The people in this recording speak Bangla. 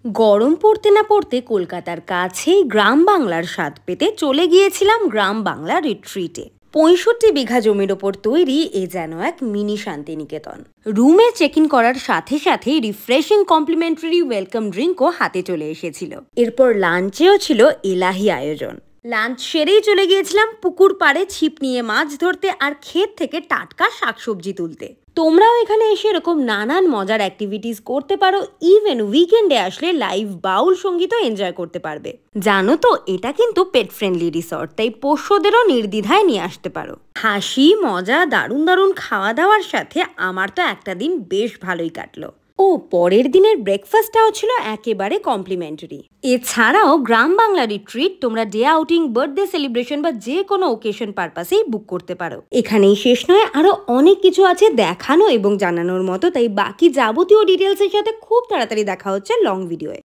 গরম পড়তে না পড়তে কলকাতার কাছেই গ্রাম বাংলার স্বাদ পেতে চলে গিয়েছিলাম গ্রাম বাংলা রিট্রিটে। 65 বিঘা জমির ওপর তৈরি এ যেন এক মিনি শান্তিনিকেতন। রুমে চেক ইন করার সাথে সাথেই রিফ্রেশিং কমপ্লিমেন্টারি ওয়েলকাম ড্রিঙ্কও হাতে চলে এসেছিল। এরপর লাঞ্চেও ছিল এলাহি আয়োজন। লাঞ্চ সেরেই চলে গিয়েছিলাম পুকুর পাড়ে ছিপ নিয়ে মাছ ধরতে আর ক্ষেত থেকে টাটকা শাকসবজি তুলতে। তোমরাও এখানে এসে এরকম নানান মজার অ্যাক্টিভিটিস করতে পারো। ইভেন উইকেন্ডে আসলে লাইভ বাউল সঙ্গীতও এনজয় করতে পারবে। জানো তো, এটা কিন্তু পেট ফ্রেন্ডলি রিসর্ট, তাই পোষ্যদেরও নির্দ্বিধায় নিয়ে আসতে পারো। হাসি মজা দারুণ দারুণ খাওয়া দাওয়ার সাথে আমার তো একটা দিন বেশ ভালোই কাটলো। ও পরের দিনের ব্রেকফাস্টটাও ছিল একেবারে কমপ্লিমেন্টারি। এছাড়াও গ্রাম বাংলা রিট্রিট তোমরা ডে আউটিং, বার্থডে সেলিব্রেশন বা যে কোনো ওকেশন পারপাসেই বুক করতে পারো। এখানেই শেষ নয়, আরো অনেক কিছু আছে দেখানো এবং জানানোর মতো, তাই বাকি যাবতীয় ডিটেলসের সাথে খুব তাড়াতাড়ি দেখা হচ্ছে লং ভিডিওয়ে।